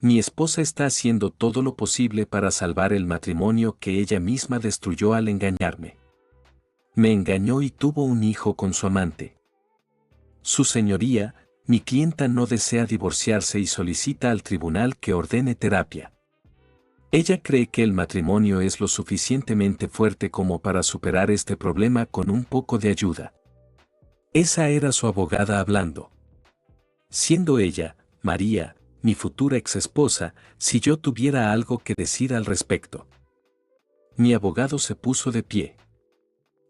Mi esposa está haciendo todo lo posible para salvar el matrimonio que ella misma destruyó al engañarme. Me engañó y tuvo un hijo con su amante. Su señoría, mi clienta no desea divorciarse y solicita al tribunal que ordene terapia. Ella cree que el matrimonio es lo suficientemente fuerte como para superar este problema con un poco de ayuda. Esa era su abogada hablando. Siendo ella, María, mi futura exesposa, si yo tuviera algo que decir al respecto. Mi abogado se puso de pie.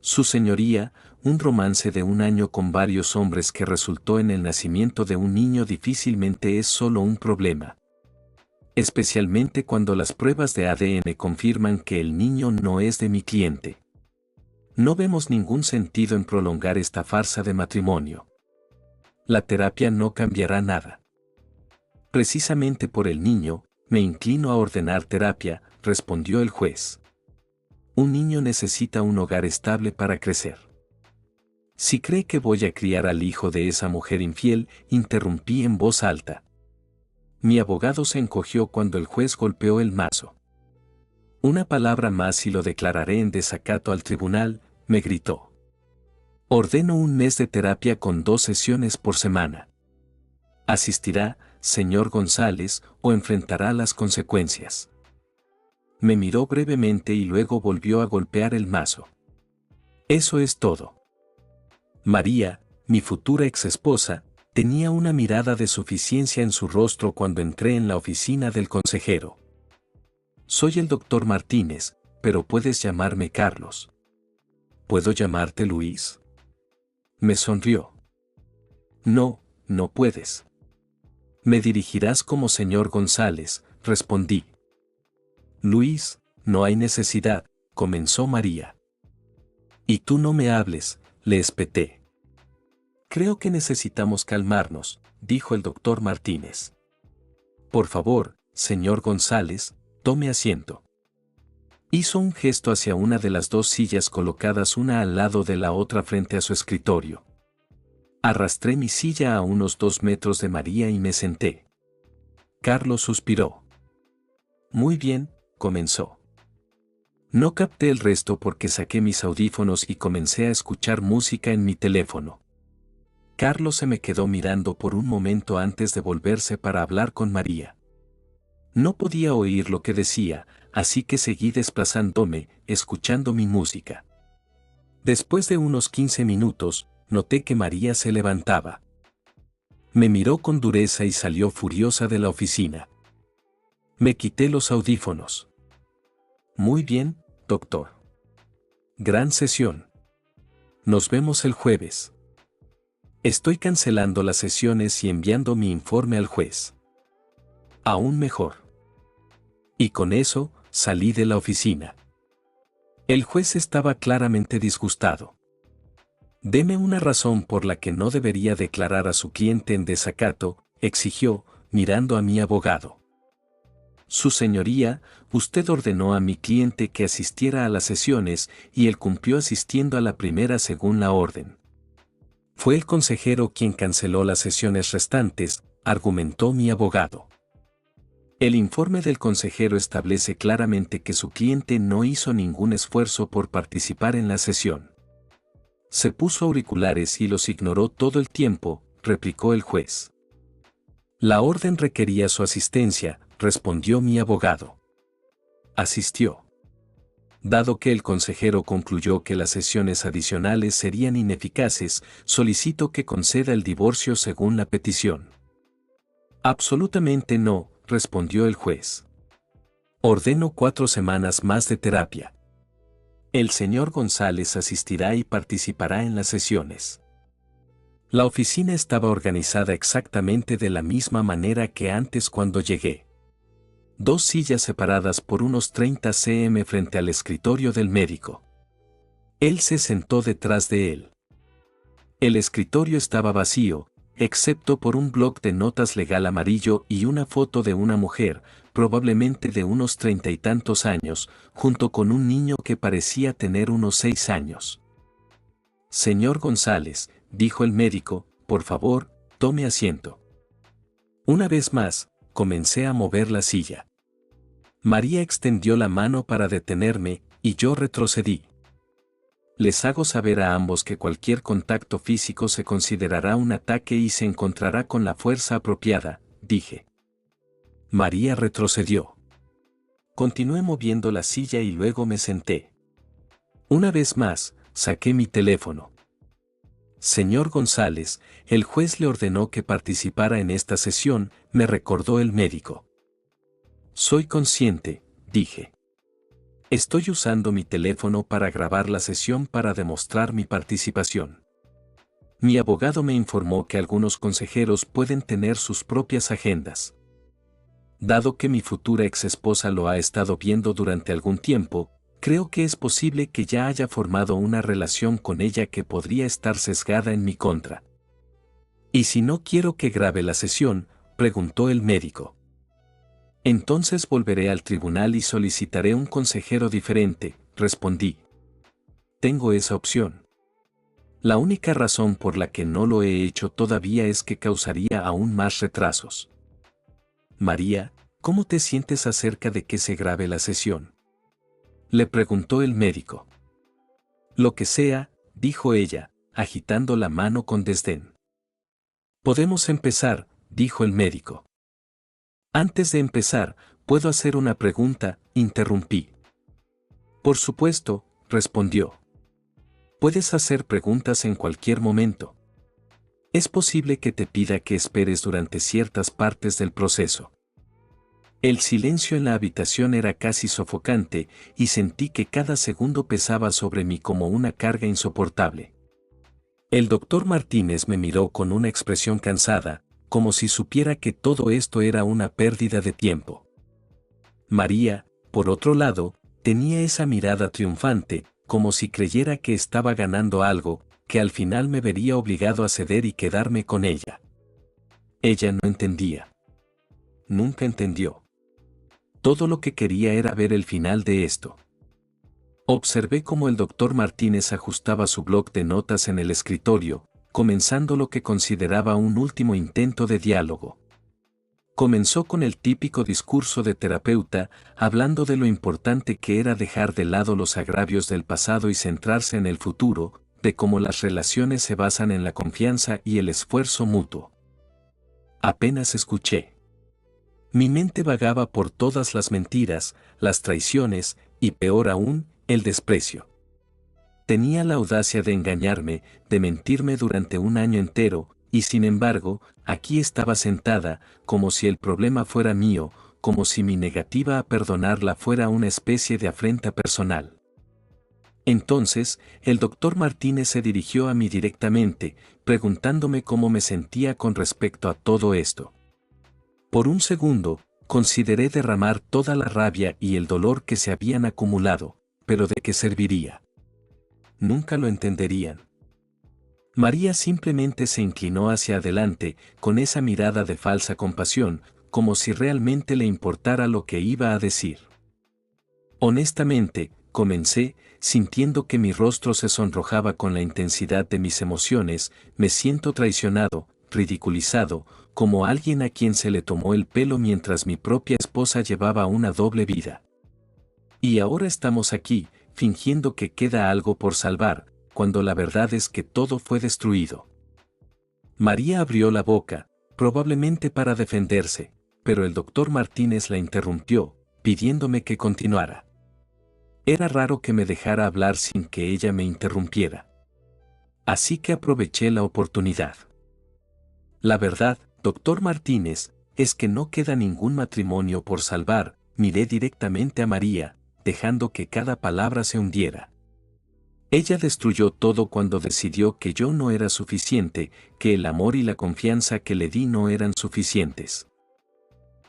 Su señoría, un romance de 1 año con varios hombres que resultó en el nacimiento de un niño difícilmente es solo un problema. Especialmente cuando las pruebas de ADN confirman que el niño no es de mi cliente. No vemos ningún sentido en prolongar esta farsa de matrimonio. La terapia no cambiará nada. Precisamente por el niño, me inclino a ordenar terapia, respondió el juez. Un niño necesita un hogar estable para crecer. Si cree que voy a criar al hijo de esa mujer infiel, interrumpí en voz alta. Mi abogado se encogió cuando el juez golpeó el mazo. Una palabra más y lo declararé en desacato al tribunal, me gritó. Ordeno 1 mes de terapia con 2 sesiones por semana. Asistirá, señor González, o enfrentará las consecuencias. Me miró brevemente y luego volvió a golpear el mazo. Eso es todo. María, mi futura exesposa, tenía una mirada de suficiencia en su rostro cuando entré en la oficina del consejero. Soy el doctor Martínez, pero puedes llamarme Carlos. ¿Puedo llamarte Luis? Me sonrió. No, no puedes. Me dirigirás como señor González, respondí. Luis, no hay necesidad, comenzó María. Y tú no me hables, le espeté. Creo que necesitamos calmarnos, dijo el doctor Martínez. Por favor, señor González, tome asiento. Hizo un gesto hacia una de las 2 sillas colocadas una al lado de la otra frente a su escritorio. Arrastré mi silla a unos 2 metros de María y me senté. Carlos suspiró. Muy bien, comenzó. No capté el resto porque saqué mis audífonos y comencé a escuchar música en mi teléfono. Carlos se me quedó mirando por un momento antes de volverse para hablar con María. No podía oír lo que decía, así que seguí desplazándome, escuchando mi música. Después de unos 15 minutos, noté que María se levantaba. Me miró con dureza y salió furiosa de la oficina. Me quité los audífonos. Muy bien, doctor. Gran sesión. Nos vemos el jueves. Estoy cancelando las sesiones y enviando mi informe al juez. Aún mejor. Y con eso, salí de la oficina. El juez estaba claramente disgustado. Deme una razón por la que no debería declarar a su cliente en desacato, exigió, mirando a mi abogado. Su señoría, usted ordenó a mi cliente que asistiera a las sesiones y él cumplió asistiendo a la primera según la orden. Fue el consejero quien canceló las sesiones restantes, argumentó mi abogado. El informe del consejero establece claramente que su cliente no hizo ningún esfuerzo por participar en la sesión. Se puso auriculares y los ignoró todo el tiempo, replicó el juez. La orden requería su asistencia, respondió mi abogado. Asistió. Dado que el consejero concluyó que las sesiones adicionales serían ineficaces, solicito que conceda el divorcio según la petición. Absolutamente no, respondió el juez. Ordeno 4 semanas más de terapia. El señor González asistirá y participará en las sesiones. La oficina estaba organizada exactamente de la misma manera que antes cuando llegué. 2 sillas separadas por unos 30 cm frente al escritorio del médico. Él se sentó detrás de él. El escritorio estaba vacío, excepto por un bloc de notas legal amarillo y una foto de una mujer, probablemente de unos 30 y tantos años, junto con un niño que parecía tener unos 6 años. Señor González, dijo el médico, por favor, tome asiento. Una vez más, comencé a mover la silla. María extendió la mano para detenerme, y yo retrocedí. Les hago saber a ambos que cualquier contacto físico se considerará un ataque y se encontrará con la fuerza apropiada, dije. María retrocedió. Continué moviendo la silla y luego me senté. Una vez más, saqué mi teléfono. Señor González, el juez le ordenó que participara en esta sesión, me recordó el médico. Soy consciente, dije. Estoy usando mi teléfono para grabar la sesión para demostrar mi participación. Mi abogado me informó que algunos consejeros pueden tener sus propias agendas. Dado que mi futura exesposa lo ha estado viendo durante algún tiempo, creo que es posible que ya haya formado una relación con ella que podría estar sesgada en mi contra. ¿Y si no quiero que grabe la sesión?, preguntó el médico. Entonces volveré al tribunal y solicitaré un consejero diferente, respondí. Tengo esa opción. La única razón por la que no lo he hecho todavía es que causaría aún más retrasos. María, ¿cómo te sientes acerca de que se grabe la sesión?, le preguntó el médico. Lo que sea, dijo ella, agitando la mano con desdén. Podemos empezar, dijo el médico. Antes de empezar, ¿puedo hacer una pregunta?, interrumpí. Por supuesto, respondió. Puedes hacer preguntas en cualquier momento. Es posible que te pida que esperes durante ciertas partes del proceso. El silencio en la habitación era casi sofocante y sentí que cada segundo pesaba sobre mí como una carga insoportable. El doctor Martínez me miró con una expresión cansada, como si supiera que todo esto era una pérdida de tiempo. María, por otro lado, tenía esa mirada triunfante, como si creyera que estaba ganando algo, que al final me vería obligado a ceder y quedarme con ella. Ella no entendía. Nunca entendió. Todo lo que quería era ver el final de esto. Observé cómo el doctor Martínez ajustaba su bloc de notas en el escritorio, comenzando lo que consideraba un último intento de diálogo. Comenzó con el típico discurso de terapeuta, hablando de lo importante que era dejar de lado los agravios del pasado y centrarse en el futuro, de cómo las relaciones se basan en la confianza y el esfuerzo mutuo. Apenas escuché. Mi mente vagaba por todas las mentiras, las traiciones, y peor aún, el desprecio. Tenía la audacia de engañarme, de mentirme durante un año entero, y sin embargo, aquí estaba sentada, como si el problema fuera mío, como si mi negativa a perdonarla fuera una especie de afrenta personal. Entonces, el doctor Martínez se dirigió a mí directamente, preguntándome cómo me sentía con respecto a todo esto. Por un segundo, consideré derramar toda la rabia y el dolor que se habían acumulado, pero ¿de qué serviría? Nunca lo entenderían. María simplemente se inclinó hacia adelante, con esa mirada de falsa compasión, como si realmente le importara lo que iba a decir. Honestamente, comencé, sintiendo que mi rostro se sonrojaba con la intensidad de mis emociones, me siento traicionado, ridiculizado, como alguien a quien se le tomó el pelo mientras mi propia esposa llevaba una doble vida. Y ahora estamos aquí, fingiendo que queda algo por salvar, cuando la verdad es que todo fue destruido. María abrió la boca, probablemente para defenderse, pero el doctor Martínez la interrumpió, pidiéndome que continuara. Era raro que me dejara hablar sin que ella me interrumpiera. Así que aproveché la oportunidad. La verdad, doctor Martínez, es que no queda ningún matrimonio por salvar, miré directamente a María, dejando que cada palabra se hundiera. Ella destruyó todo cuando decidió que yo no era suficiente, que el amor y la confianza que le di no eran suficientes.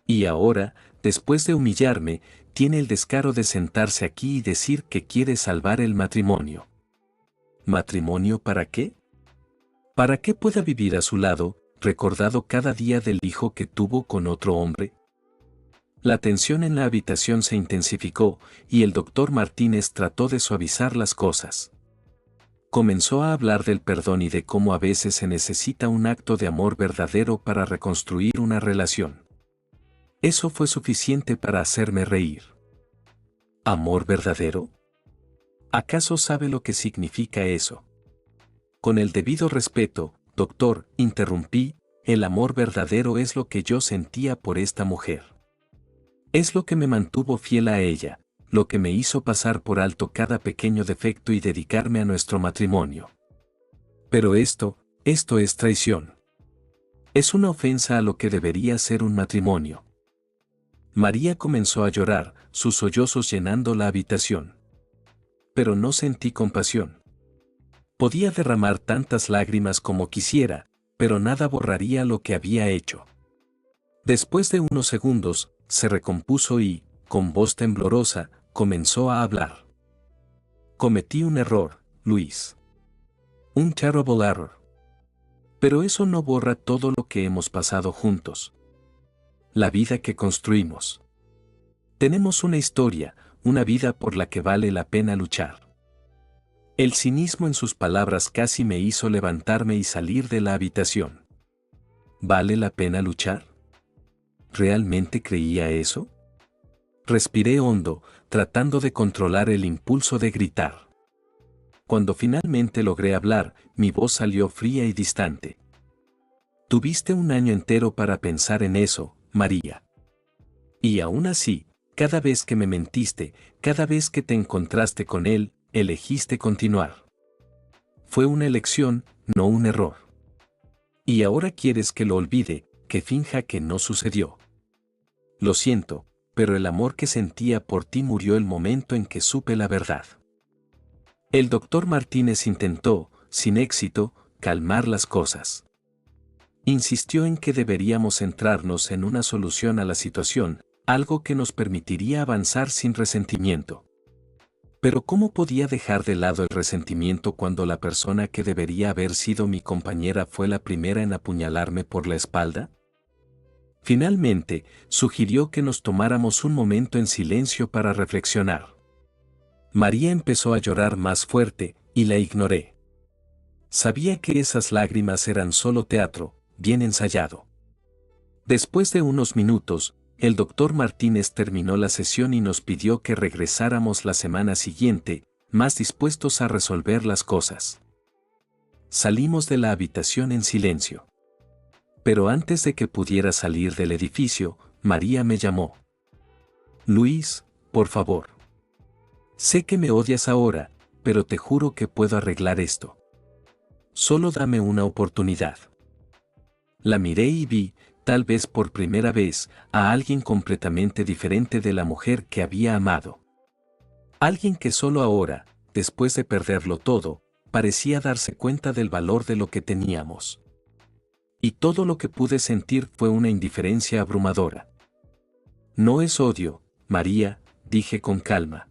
Y ahora, después de humillarme, tiene el descaro de sentarse aquí y decir que quiere salvar el matrimonio. ¿Matrimonio para qué? ¿Para qué pueda vivir a su lado, recordado cada día del hijo que tuvo con otro hombre? La tensión en la habitación se intensificó, y el doctor Martínez trató de suavizar las cosas. Comenzó a hablar del perdón y de cómo a veces se necesita un acto de amor verdadero para reconstruir una relación. Eso fue suficiente para hacerme reír. ¿Amor verdadero? ¿Acaso sabe lo que significa eso? Con el debido respeto, doctor, interrumpí, el amor verdadero es lo que yo sentía por esta mujer. Es lo que me mantuvo fiel a ella, lo que me hizo pasar por alto cada pequeño defecto y dedicarme a nuestro matrimonio. Pero esto es traición. Es una ofensa a lo que debería ser un matrimonio. María comenzó a llorar, sus sollozos llenando la habitación. Pero no sentí compasión. Podía derramar tantas lágrimas como quisiera, pero nada borraría lo que había hecho. Después de unos segundos, se recompuso y, con voz temblorosa, comenzó a hablar. Cometí un error, Luis. Un terrible error. Pero eso no borra todo lo que hemos pasado juntos. La vida que construimos. Tenemos una historia, una vida por la que vale la pena luchar. El cinismo en sus palabras casi me hizo levantarme y salir de la habitación. ¿Vale la pena luchar? ¿Realmente creía eso? Respiré hondo, tratando de controlar el impulso de gritar. Cuando finalmente logré hablar, mi voz salió fría y distante. Tuviste un año entero para pensar en eso, María. Y aún así, cada vez que me mentiste, cada vez que te encontraste con él, elegiste continuar. Fue una elección, no un error. Y ahora quieres que lo olvide, que finja que no sucedió. Lo siento, pero el amor que sentía por ti murió el momento en que supe la verdad. El doctor Martínez intentó, sin éxito, calmar las cosas. Insistió en que deberíamos centrarnos en una solución a la situación, algo que nos permitiría avanzar sin resentimiento. Pero ¿cómo podía dejar de lado el resentimiento cuando la persona que debería haber sido mi compañera fue la primera en apuñalarme por la espalda? Finalmente, sugirió que nos tomáramos un momento en silencio para reflexionar. María empezó a llorar más fuerte, y la ignoré. Sabía que esas lágrimas eran solo teatro, bien ensayado. Después de unos minutos, el doctor Martínez terminó la sesión y nos pidió que regresáramos la semana siguiente, más dispuestos a resolver las cosas. Salimos de la habitación en silencio. Pero antes de que pudiera salir del edificio, María me llamó. Luis, por favor. Sé que me odias ahora, pero te juro que puedo arreglar esto. Solo dame una oportunidad. La miré y vi, tal vez por primera vez, a alguien completamente diferente de la mujer que había amado. Alguien que solo ahora, después de perderlo todo, parecía darse cuenta del valor de lo que teníamos. Y todo lo que pude sentir fue una indiferencia abrumadora. No es odio, María, dije con calma.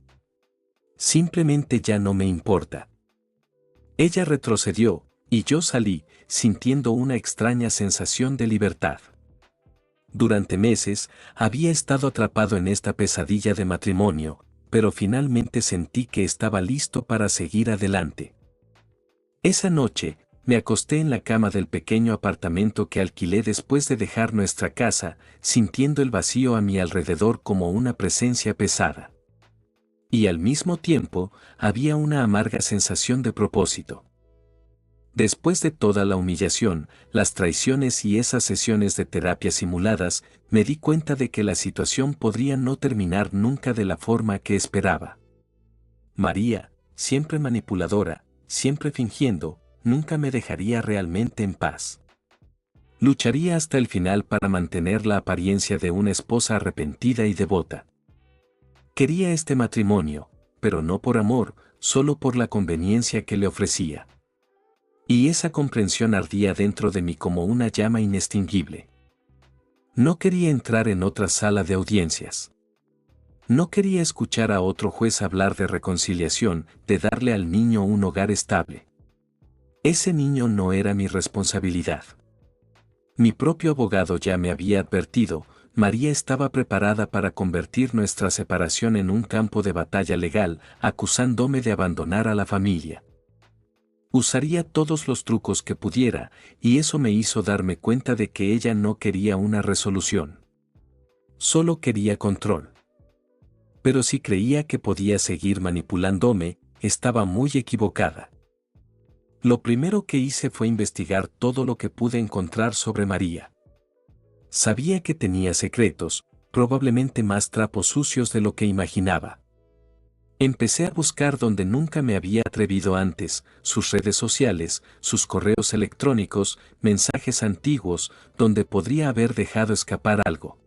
Simplemente ya no me importa. Ella retrocedió, y yo salí, sintiendo una extraña sensación de libertad. Durante meses, había estado atrapado en esta pesadilla de matrimonio, pero finalmente sentí que estaba listo para seguir adelante. Esa noche, me acosté en la cama del pequeño apartamento que alquilé después de dejar nuestra casa, sintiendo el vacío a mi alrededor como una presencia pesada. Y al mismo tiempo, había una amarga sensación de propósito. Después de toda la humillación, las traiciones y esas sesiones de terapia simuladas, me di cuenta de que la situación podría no terminar nunca de la forma que esperaba. María, siempre manipuladora, siempre fingiendo, nunca me dejaría realmente en paz. Lucharía hasta el final para mantener la apariencia de una esposa arrepentida y devota. Quería este matrimonio, pero no por amor, solo por la conveniencia que le ofrecía. Y esa comprensión ardía dentro de mí como una llama inextinguible. No quería entrar en otra sala de audiencias. No quería escuchar a otro juez hablar de reconciliación, de darle al niño un hogar estable. Ese niño no era mi responsabilidad. Mi propio abogado ya me había advertido, María estaba preparada para convertir nuestra separación en un campo de batalla legal, acusándome de abandonar a la familia. Usaría todos los trucos que pudiera, y eso me hizo darme cuenta de que ella no quería una resolución. Solo quería control. Pero si creía que podía seguir manipulándome, estaba muy equivocada. Lo primero que hice fue investigar todo lo que pude encontrar sobre María. Sabía que tenía secretos, probablemente más trapos sucios de lo que imaginaba. Empecé a buscar donde nunca me había atrevido antes, sus redes sociales, sus correos electrónicos, mensajes antiguos, donde podría haber dejado escapar algo.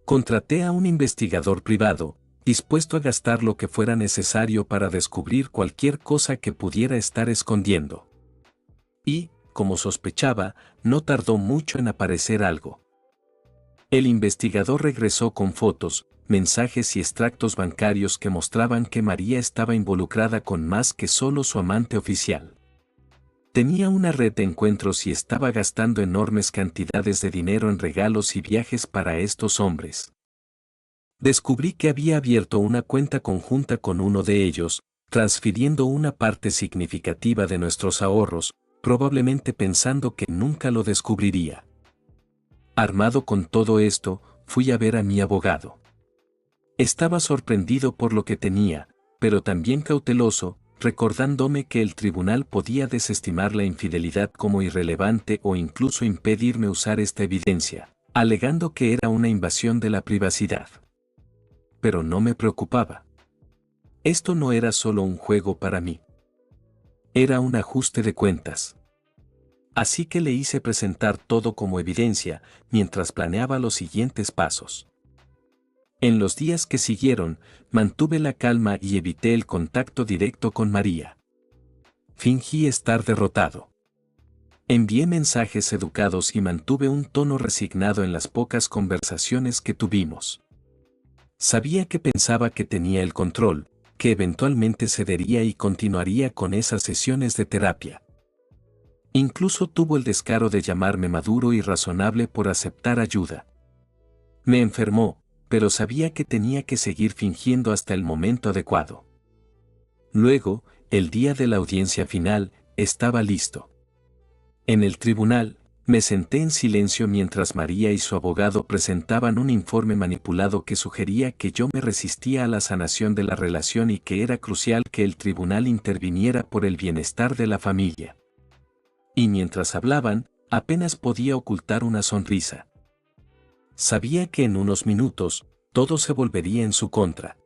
Contraté a un investigador privado, dispuesto a gastar lo que fuera necesario para descubrir cualquier cosa que pudiera estar escondiendo. Y, como sospechaba, no tardó mucho en aparecer algo. El investigador regresó con fotos, mensajes y extractos bancarios que mostraban que María estaba involucrada con más que solo su amante oficial. Tenía una red de encuentros y estaba gastando enormes cantidades de dinero en regalos y viajes para estos hombres. Descubrí que había abierto una cuenta conjunta con uno de ellos, transfiriendo una parte significativa de nuestros ahorros, probablemente pensando que nunca lo descubriría. Armado con todo esto, fui a ver a mi abogado. Estaba sorprendido por lo que tenía, pero también cauteloso, recordándome que el tribunal podía desestimar la infidelidad como irrelevante o incluso impedirme usar esta evidencia, alegando que era una invasión de la privacidad. Pero no me preocupaba. Esto no era solo un juego para mí. Era un ajuste de cuentas. Así que le hice presentar todo como evidencia, mientras planeaba los siguientes pasos. En los días que siguieron, mantuve la calma y evité el contacto directo con María. Fingí estar derrotado. Envié mensajes educados y mantuve un tono resignado en las pocas conversaciones que tuvimos. Sabía que pensaba que tenía el control, que eventualmente cedería y continuaría con esas sesiones de terapia. Incluso tuvo el descaro de llamarme maduro y razonable por aceptar ayuda. Me enfermó, pero sabía que tenía que seguir fingiendo hasta el momento adecuado. Luego, el día de la audiencia final, estaba listo. En el tribunal, me senté en silencio mientras María y su abogado presentaban un informe manipulado que sugería que yo me resistía a la sanación de la relación y que era crucial que el tribunal interviniera por el bienestar de la familia. Y mientras hablaban, apenas podía ocultar una sonrisa. Sabía que en unos minutos, todo se volvería en su contra.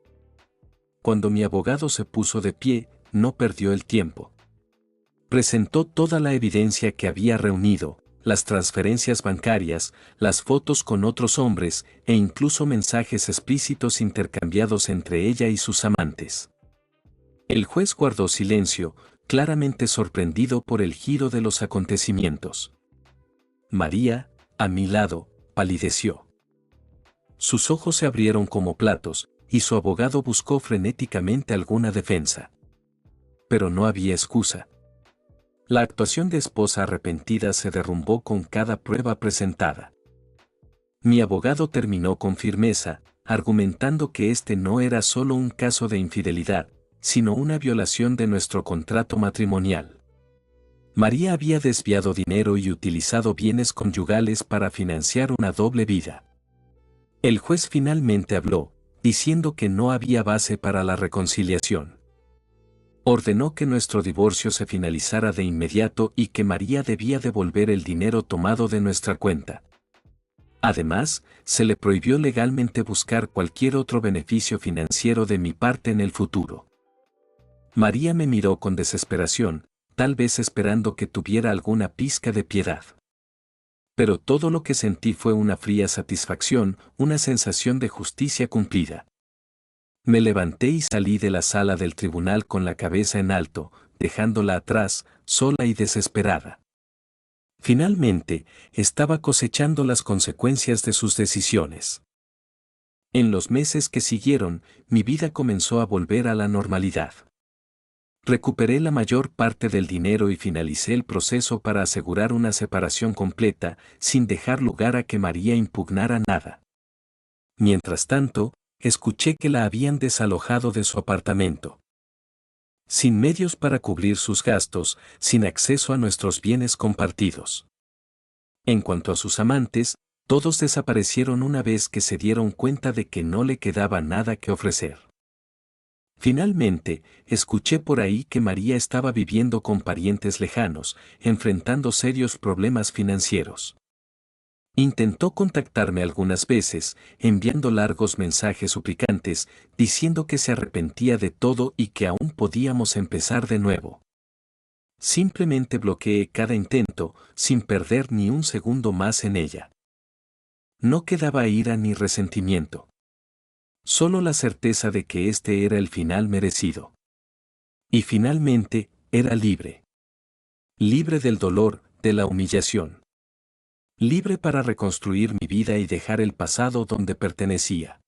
Cuando mi abogado se puso de pie, no perdió el tiempo. Presentó toda la evidencia que había reunido, las transferencias bancarias, las fotos con otros hombres e incluso mensajes explícitos intercambiados entre ella y sus amantes. El juez guardó silencio, claramente sorprendido por el giro de los acontecimientos. María, a mi lado, palideció. Sus ojos se abrieron como platos, y su abogado buscó frenéticamente alguna defensa. Pero no había excusa. La actuación de esposa arrepentida se derrumbó con cada prueba presentada. Mi abogado terminó con firmeza, argumentando que este no era solo un caso de infidelidad, sino una violación de nuestro contrato matrimonial. María había desviado dinero y utilizado bienes conyugales para financiar una doble vida. El juez finalmente habló, diciendo que no había base para la reconciliación. Ordenó que nuestro divorcio se finalizara de inmediato y que María debía devolver el dinero tomado de nuestra cuenta. Además, se le prohibió legalmente buscar cualquier otro beneficio financiero de mi parte en el futuro. María me miró con desesperación, tal vez esperando que tuviera alguna pizca de piedad. Pero todo lo que sentí fue una fría satisfacción, una sensación de justicia cumplida. Me levanté y salí de la sala del tribunal con la cabeza en alto, dejándola atrás, sola y desesperada. Finalmente, estaba cosechando las consecuencias de sus decisiones. En los meses que siguieron, mi vida comenzó a volver a la normalidad. Recuperé la mayor parte del dinero y finalicé el proceso para asegurar una separación completa, sin dejar lugar a que María impugnara nada. Mientras tanto, escuché que la habían desalojado de su apartamento. Sin medios para cubrir sus gastos, sin acceso a nuestros bienes compartidos. En cuanto a sus amantes, Todos desaparecieron una vez que se dieron cuenta de que no le quedaba nada que ofrecer. Finalmente, escuché por ahí que María estaba viviendo con parientes lejanos, enfrentando serios problemas financieros. Intentó contactarme algunas veces, enviando largos mensajes suplicantes, diciendo que se arrepentía de todo y que aún podíamos empezar de nuevo. Simplemente bloqueé cada intento, sin perder ni un segundo más en ella. No quedaba ira ni resentimiento. Solo la certeza de que este era el final merecido. Y finalmente, era libre. Libre del dolor, de la humillación. Libre para reconstruir mi vida y dejar el pasado donde pertenecía.